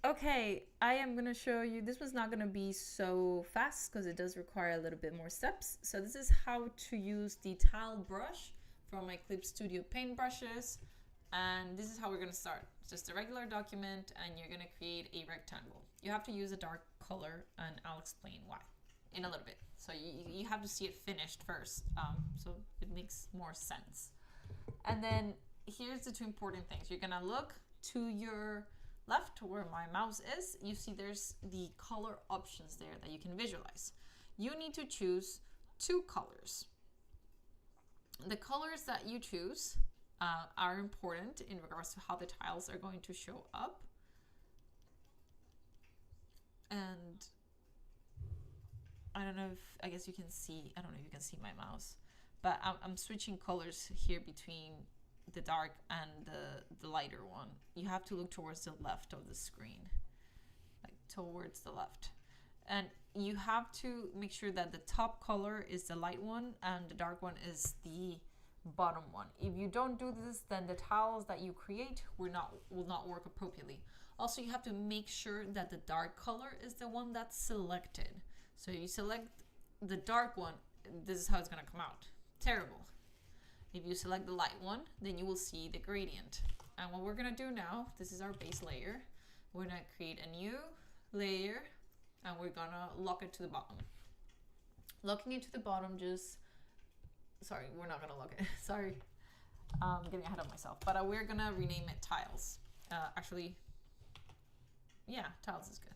Okay, I am going to show you, this was not going to be so fast because it does require a little bit more steps. So this is how to use the tile brush from my Clip Studio paintbrushes. And this is how we're going to start. It's just a regular document and you're going to create a rectangle. You have to use a dark color and I'll explain why in a little bit. So you have to see it finished first, so it makes more sense. And then here's the two important things. You're going to look to your left where my mouse is. You see there's the color options there that you can visualize. You need to choose two colors. The colors that you choose are important in regards to how the tiles are going to show up. And I don't know if, I guess you can see, I don't know if you can see my mouse, but I'm switching colors here between the dark and the lighter one. You have to look towards the left of the screen, like towards the left. And you have to make sure that the top color is the light one and the dark one is the bottom one. If you don't do this, then the tiles that you create will not work appropriately. Also, you have to make sure that the dark color is the one that's selected. So you select the dark one, this is how it's gonna come out. Terrible. If you select the light one, then you will see the gradient. And what we're gonna do now, this is our base layer. We're gonna create a new layer and we're gonna lock it to the bottom. Locking it to the bottom sorry, we're not gonna lock it. Sorry, I'm getting ahead of myself. But we're gonna rename it tiles. Actually, yeah, tiles is good.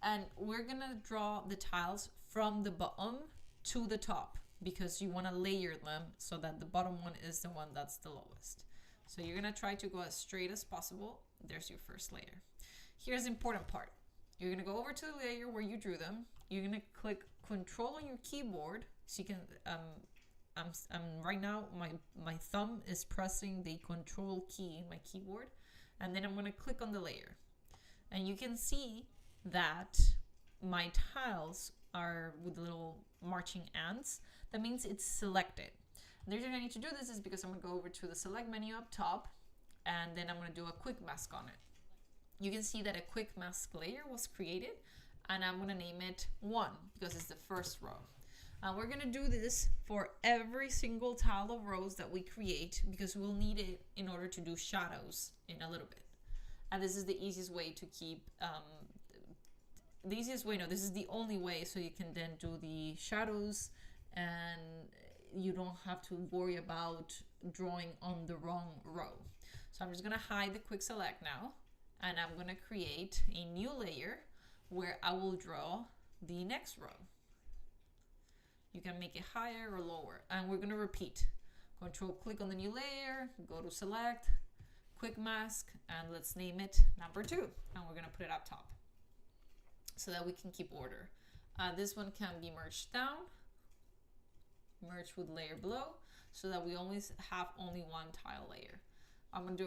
And we're gonna draw the tiles from the bottom to the top because you wanna layer them so that the bottom one is the one that's the lowest. So you're gonna try to go as straight as possible. There's your first layer. Here's the important part. You're gonna go over to the layer where you drew them. You're gonna click Control on your keyboard. So you can, I'm right now, my thumb is pressing the Control key in my keyboard. And then I'm gonna click on the layer. And you can see that my tiles are with little marching ants. That means it's selected. The reason I need to do this is because I'm gonna go over to the select menu up top and then I'm gonna do a quick mask on it. You can see that a quick mask layer was created and I'm gonna name it 1 because it's the first row. We're gonna do this for every single tile of rows that we create because we'll need it in order to do shadows in a little bit. And this is the easiest way to keep, this is the only way so you can then do the shadows and you don't have to worry about drawing on the wrong row. So I'm just gonna hide the quick select now and I'm gonna create a new layer where I will draw the next row. You can make it higher or lower and we're gonna repeat. Control click on the new layer, go to select, quick mask, and let's name it number 2 and we're gonna put it up top so that we can keep order. This one can be merged down, merge with layer below so that we always have only one tile layer. I'm gonna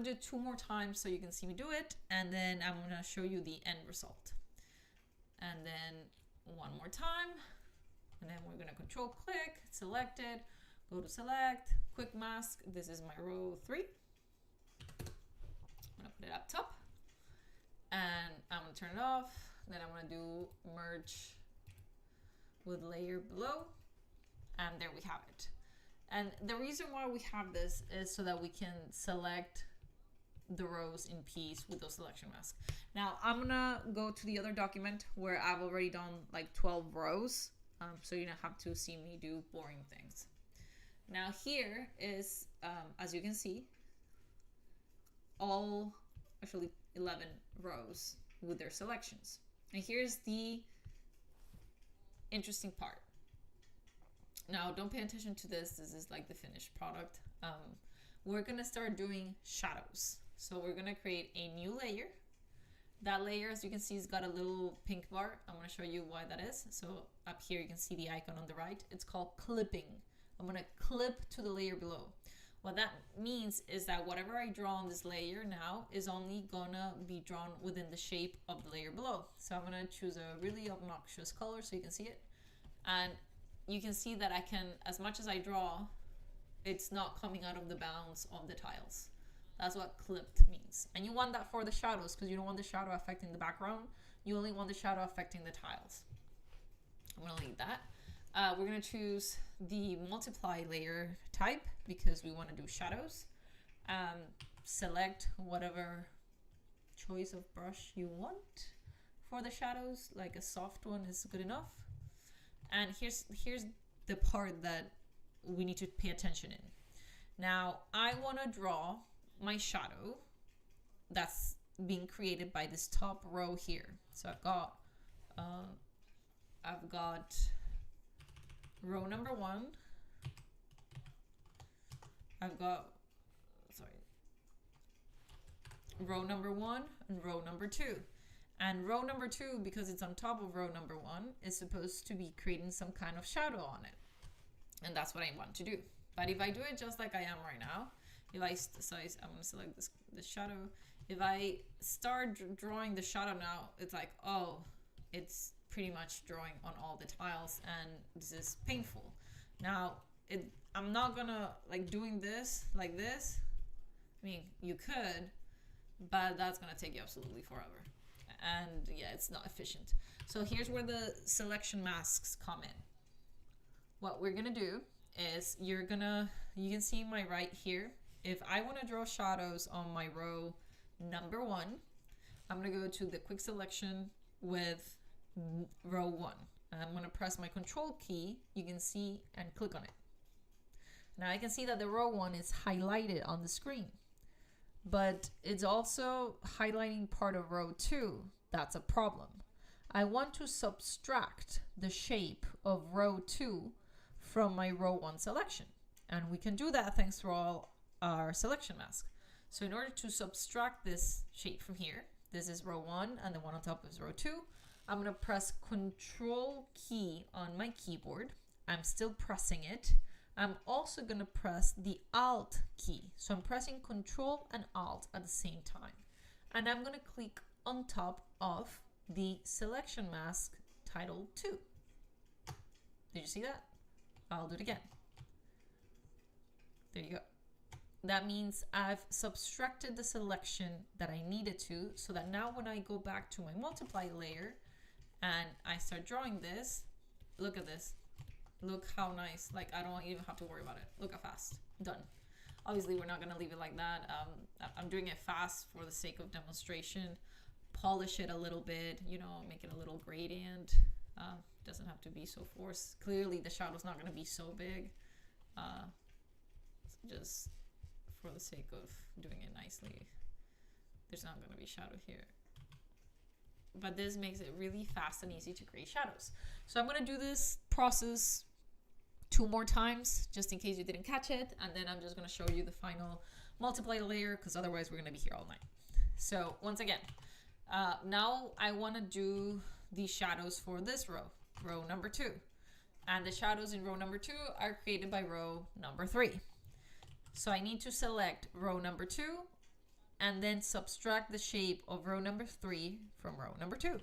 do 2 more times so you can see me do it and then I'm gonna show you the end result. And then 1 more time and then we're gonna control click, select it, go to select, quick mask. This is my row 3. I'm gonna put it up top and I'm gonna turn it off. Then I'm gonna do merge with layer below and there we have it. And the reason why we have this is so that we can select the rows in peace with those selection masks. Now I'm gonna go to the other document where I've already done like 12 rows. So you don't have to see me do boring things. Now here is, as you can see, all actually 11 rows with their selections. And here's the interesting part. Now don't pay attention to this. This is like the finished product. We're gonna start doing shadows. So we're gonna create a new layer. That layer, as you can see, has got a little pink bar. I'm gonna show you why that is. So up here you can see the icon on the right. It's called clipping. I'm gonna clip to the layer below. What that means is that whatever I draw on this layer now is only gonna be drawn within the shape of the layer below. So I'm gonna choose a really obnoxious color so you can see it. And you can see that I can, as much as I draw, it's not coming out of the bounds of the tiles. That's what clipped means. And you want that for the shadows because you don't want the shadow affecting the background. You only want the shadow affecting the tiles. I'm going to leave that. We're going to choose the multiply layer type because we want to do shadows. Select whatever choice of brush you want for the shadows, like a soft one is good enough. And here's the part that we need to pay attention in. Now I want to draw my shadow that's being created by this top row here. So I've got row number 1. I've got row number 1 and row number 2. And row number 2, because it's on top of row number 1, is supposed to be creating some kind of shadow on it. And that's what I want to do. But if I do it just like I am right now, if I, I'm going to select this shadow. If I start drawing the shadow now, it's like, oh, it's pretty much drawing on all the tiles and this is painful. Now, I'm not going to like doing this like this. I mean, you could, but that's going to take you absolutely forever. And yeah, it's not efficient. So here's where the selection masks come in. What we're going to do is you can see my right here. If I want to draw shadows on my row number 1, I'm going to go to the quick selection with row 1. I'm going to press my control key, you can see, and click on it. Now I can see that the row 1 is highlighted on the screen, but it's also highlighting part of row 2. That's a problem. I want to subtract the shape of row 2 from my row 1 selection. And we can do that thanks to all our selection mask. So in order to subtract this shape from here, this is row 1 and the one on top is row 2. I'm going to press Control key on my keyboard. I'm still pressing it. I'm also going to press the Alt key. So I'm pressing Control and Alt at the same time. And I'm going to click on top of the selection mask title 2. Did you see that? I'll do it again. There you go. That means I've subtracted the selection that I needed to, so that now when I go back to my multiply layer and I start drawing this, look at this. Look how nice. Like, I don't even have to worry about it. Look how fast. Done. Obviously, we're not going to leave it like that. I'm doing it fast for the sake of demonstration. Polish it a little bit, you know, make it a little gradient. Doesn't have to be so forced. Clearly, the shadow's not going to be so big. Just for the sake of doing it nicely. There's not going to be shadow here. But this makes it really fast and easy to create shadows. So I'm going to do this process 2 more times, just in case you didn't catch it. And then I'm just going to show you the final multiply layer, because otherwise we're going to be here all night. So once again, now I want to do the shadows for this row number 2. And the shadows in row number 2 are created by row number 3. So I need to select row number 2 and then subtract the shape of row number 3 from row number 2.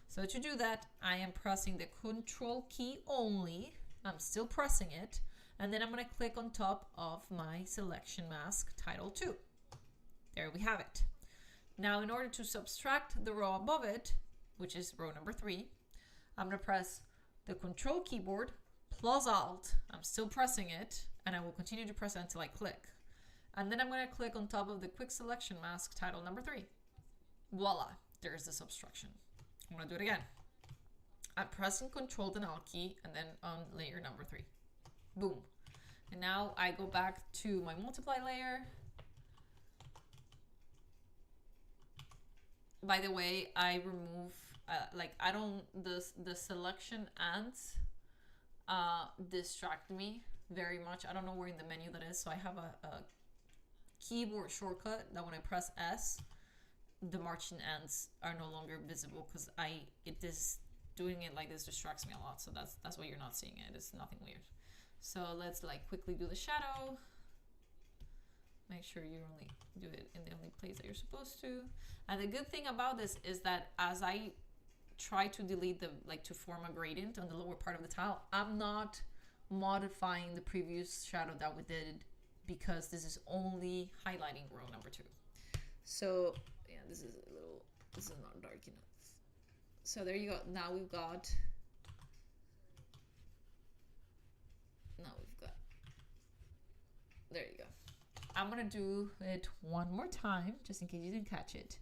So to do that, I am pressing the Control key only. I'm still pressing it. And then I'm going to click on top of my selection mask title 2. There we have it. Now, in order to subtract the row above it, which is row number 3, I'm going to press the Control keyboard plus Alt. I'm still pressing it, and I will continue to press it until I click. And then I'm going to click on top of the quick selection mask title number 3. Voila, there's the subtraction. I'm going to do it again. I'm pressing Control and Alt key and then on layer number 3. Boom. And now I go back to my multiply layer. By the way, I remove, the selection ants distract me very much. I don't know where in the menu that is. So I have a keyboard shortcut that when I press S, the marching ants are no longer visible because doing it like this distracts me a lot. So that's why you're not seeing it. It's nothing weird. So let's like quickly do the shadow. Make sure you only do it in the only place that you're supposed to. And the good thing about this is that as I try to delete to form a gradient on the lower part of the tile, I'm not modifying the previous shadow that we did because this is only highlighting row number 2. So yeah, this is not dark enough. So there you go. Now we've got there you go. I'm gonna do it one more time just in case you didn't catch it.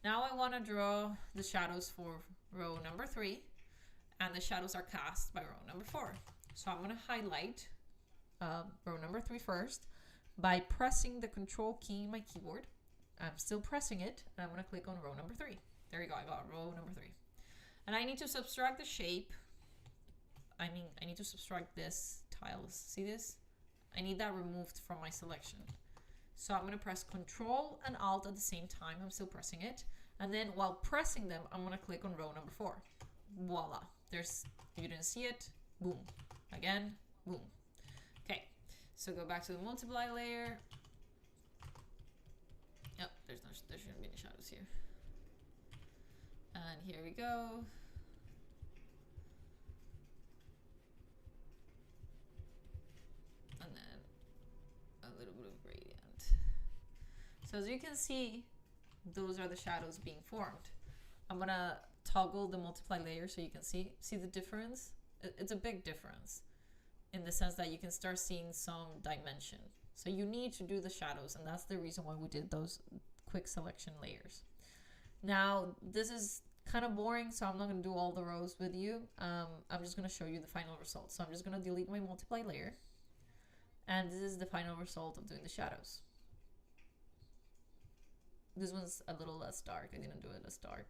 Now I want to draw the shadows for row number 3, and the shadows are cast by row number 4. So I'm gonna highlight row number 3 first by pressing the control key in my keyboard. I'm still pressing it, and I'm gonna click on row number 3. There you go, I got row number 3. And I need to subtract the shape. I need to subtract this tiles. See this? I need that removed from my selection. So I'm going to press Control and Alt at the same time. I'm still pressing it. And then while pressing them, I'm going to click on row number 4. Voila. If you didn't see it, boom. Again, boom. Okay. So go back to the multiply layer. Oh, there shouldn't be any shadows here. And here we go. And then a little bit of gradient. So as you can see, those are the shadows being formed. I'm gonna toggle the multiply layer so you can see the difference. It's a big difference in the sense that you can start seeing some dimension. So you need to do the shadows, and that's the reason why we did those quick selection layers. Now, this is kind of boring, so I'm not going to do all the rows with you. I'm just going to show you the final result. So I'm just going to delete my multiply layer. And this is the final result of doing the shadows. This one's a little less dark. I didn't do it as dark.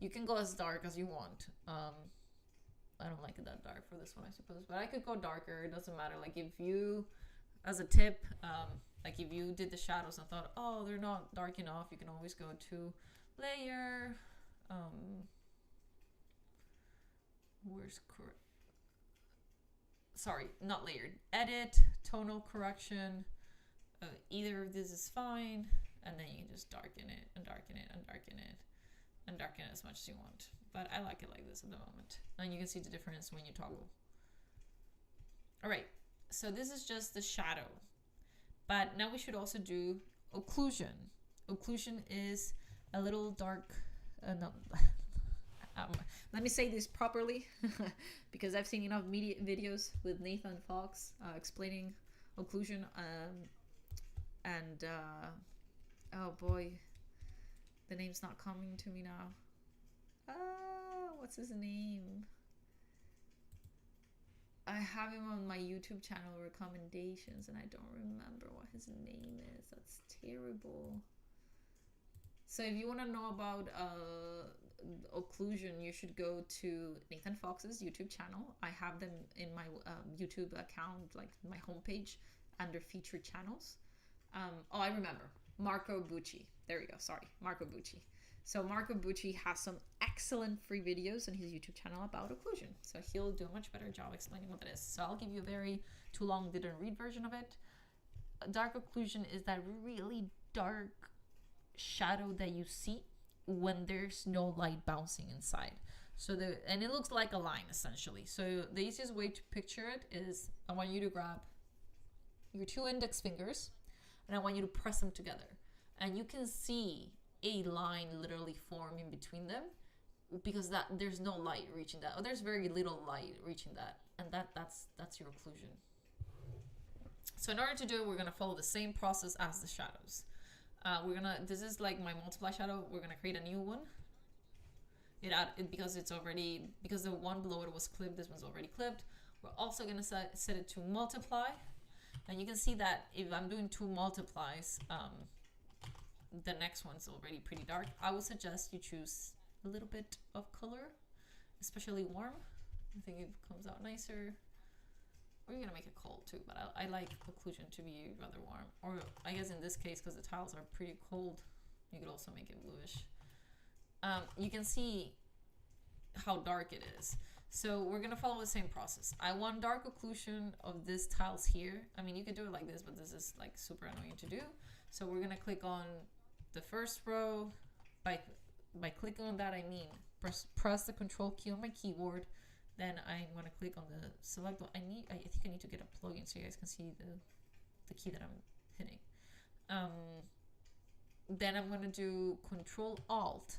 You can go as dark as you want. I don't like it that dark for this one, I suppose. But I could go darker. It doesn't matter. Like if you, as a tip, like if you did the shadows and thought, oh, they're not dark enough, you can always go to layer. Where's sorry, not layered. Edit, tonal correction. Either of this is fine, and then you can just darken it and darken it and darken it and darken it as much as you want. But I like it like this at the moment, and you can see the difference when you toggle. All right, so this is just the shadow, but now we should also do occlusion. Occlusion is a little dark. No. Let me say this properly because I've seen enough media videos with Nathan Fox explaining occlusion, and oh boy, the name's not coming to me now. What's his name? I have him on my YouTube channel recommendations and I don't remember what his name is. That's terrible. So if you want to know about occlusion, you should go to Nathan Fox's YouTube channel. I have them in my YouTube account, like my homepage, under featured channels. Oh, I remember. Marco Bucci. There we go. Sorry, Marco Bucci. So Marco Bucci has some excellent free videos on his YouTube channel about occlusion. So he'll do a much better job explaining what it is. So I'll give you a very too long didn't read version of it. Dark occlusion is that really dark shadow that you see when there's no light bouncing inside. So and it looks like a line essentially. So the easiest way to picture it is I want you to grab your 2 index fingers and I want you to press them together. And you can see a line literally form in between them because there's no light reaching that, or there's very little light reaching that, and that's your occlusion. So in order to do it, we're gonna follow the same process as the shadows. This is like my multiply shadow. We're gonna create a new one. Because the one below it was clipped, this one's already clipped. We're also gonna set it to multiply, and you can see that if I'm doing 2 multiplies, the next one's already pretty dark. I would suggest you choose a little bit of color, especially warm. I think it comes out nicer. Or you're gonna make it cold too, but I like occlusion to be rather warm. Or I guess in this case, because the tiles are pretty cold, you could also make it bluish. You can see how dark it is. So we're gonna follow the same process. I want dark occlusion of these tiles here. I mean, you could do it like this, but this is like super annoying to do. So we're gonna click on the first row. By clicking on that, I mean press the control key on my keyboard. Then I'm gonna click on the select one. I think I need to get a plugin so you guys can see the key that I'm hitting. Then I'm going to do Control Alt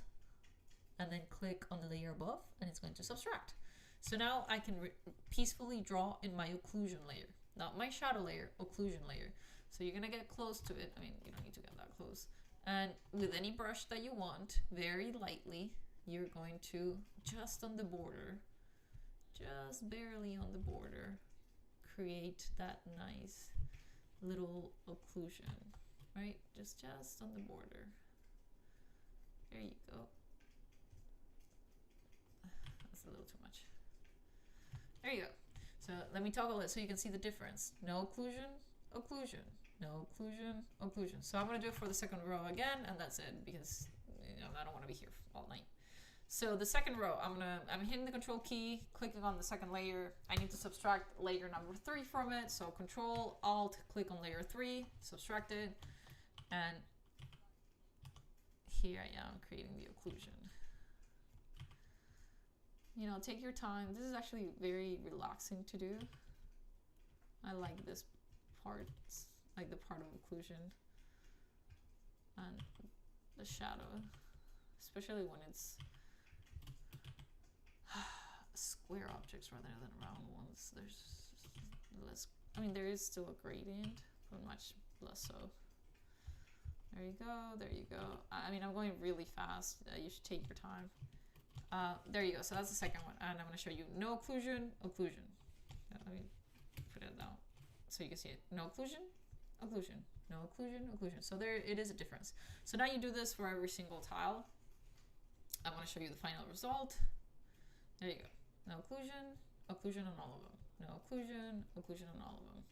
and then click on the layer above, and it's going to subtract. So now I can peacefully draw in my occlusion layer, not my shadow layer, occlusion layer. So you're going to get close to it. I mean, you don't need to get that close. And with any brush that you want, very lightly, you're going to, just on the border, just barely on the border, create that nice little occlusion, right? Just on the border. There you go. That's a little too much. There you go. So let me toggle it so you can see the difference. No occlusion, occlusion, no occlusion, occlusion. So I'm gonna do it for the second row again, and that's it, because I don't want to be here all night. So the second row, I'm hitting the Control key, clicking on the second layer. I need to subtract layer number 3 from it. So Control Alt, click on layer 3, subtract it, and here I am creating the occlusion. Take your time. This is actually very relaxing to do. I like this part, like the part of occlusion and the shadow, especially when it's square objects rather than round ones. There's less, there is still a gradient, but much less so. There you go, there you go. I'm going really fast. You should take your time. There you go. So that's the second one, and I'm going to show you no occlusion, occlusion. Let me put it down so you can see it. No occlusion, occlusion, no occlusion, occlusion. So there it is a difference. So now you do this for every single tile. I want to show you the final result. There you go. No occlusion, occlusion on all of them. No occlusion, occlusion on all of them.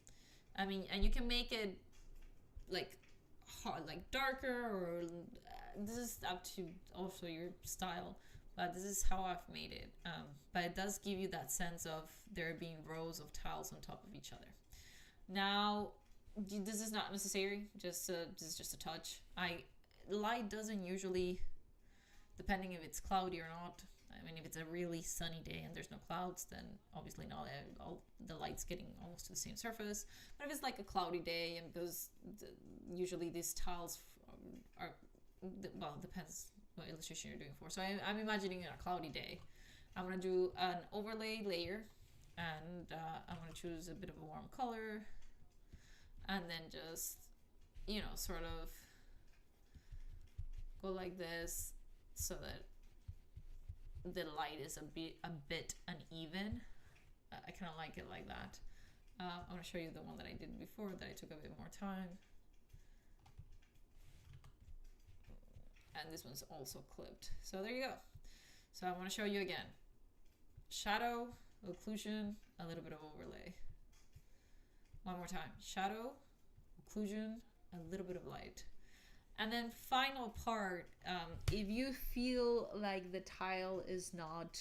And you can make it like hard, like darker, or this is up to also your style. But this is how I've made it. But it does give you that sense of there being rows of tiles on top of each other. Now, this is not necessary. This is just a touch. Light doesn't usually, depending if it's cloudy or not. If it's a really sunny day and there's no clouds, then obviously not all the light's getting almost to the same surface. But if it's like a cloudy day, and because usually these tiles are, well, it depends what illustration you're doing for. So I'm imagining a cloudy day. I'm going to do an overlay layer, and I'm going to choose a bit of a warm color, and then just, sort of go like this so that the light is a bit uneven. I kind of like it like that. I'm going to show you the one that I did before that I took a bit more time. And this one's also clipped. So there you go. So I want to show you again. Shadow, occlusion, a little bit of overlay. One more time. Shadow, occlusion, a little bit of light. And then final part, if you feel like the tile is not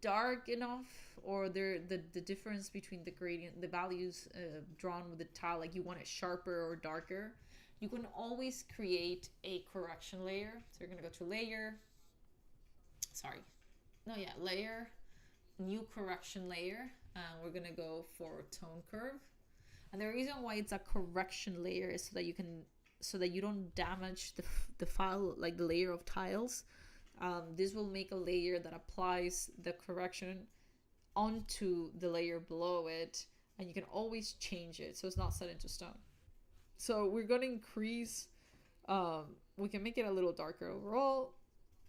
dark enough, or the difference between the gradient, the values drawn with the tile, like you want it sharper or darker, you can always create a correction layer. So you're gonna go to layer, layer, new correction layer, and we're gonna go for tone curve. And the reason why it's a correction layer is so that you don't damage the file, like the layer of tiles. This will make a layer that applies the correction onto the layer below it, and you can always change it, so it's not set into stone. So we're going to increase, we can make it a little darker overall,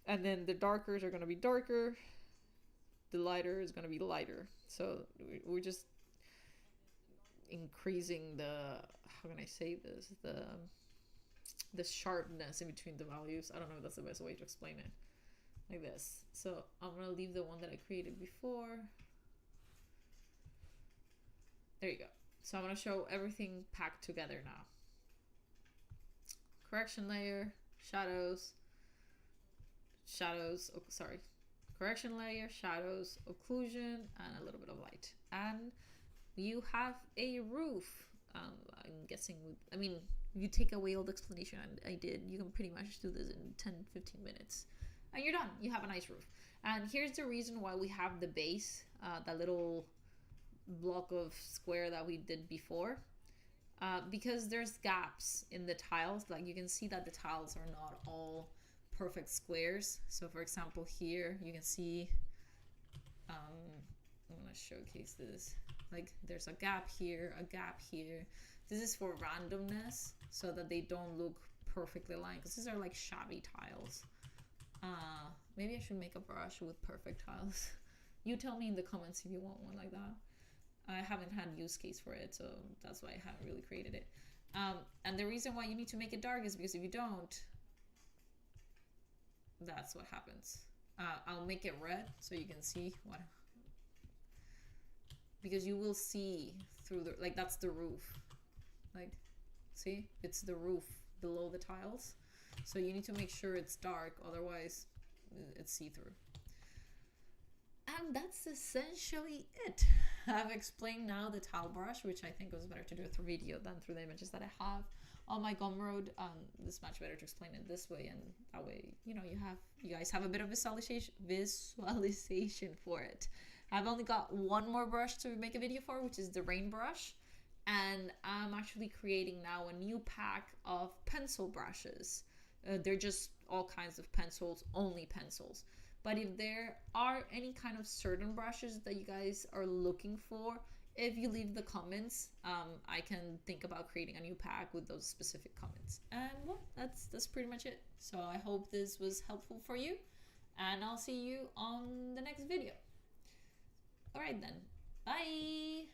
and then the darkers are going to be darker, the lighter is going to be lighter. So we're just increasing the, how can I say this, the sharpness in between the values. I don't know if that's the best way to explain it, like this. So I'm going to leave the one that I created before. There you go. So I'm going to show everything packed together now. Correction layer, shadows, correction layer, shadows, occlusion, and a little bit of light. And you have a roof. I'm guessing you take away all the explanation I did, you can pretty much do this in 10-15 minutes. And you're done. You have a nice roof. And here's the reason why we have the base, that little block of square that we did before, because there's gaps in the tiles. Like you can see that the tiles are not all perfect squares. So for example here you can see, I'm gonna showcase this, like there's a gap here, a gap here. This is for randomness so that they don't look perfectly aligned, because these are like shabby tiles. Maybe I should make a brush with perfect tiles. You tell me in the comments if you want one like that. I haven't had use case for it, so that's why I haven't really created it. And the reason why you need to make it dark is because if you don't, that's what happens. I'll make it red so you can see what, because you will see through the, like that's the roof. Like, see, it's the roof below the tiles. So you need to make sure it's dark, otherwise it's see-through. And that's essentially it. I've explained now the tile brush, which I think was better to do through video than through the images that I have on my Gumroad. It's much better to explain it this way, and that way, you know, you guys have a bit of visualization for it. I've only got one more brush to make a video for, which is the rain brush. And I'm actually creating now a new pack of pencil brushes. They're just all kinds of pencils, only pencils. But if there are any kind of certain brushes that you guys are looking for, if you leave the comments, I can think about creating a new pack with those specific comments. And well, that's pretty much it. So I hope this was helpful for you, and I'll see you on the next video. All right then, bye.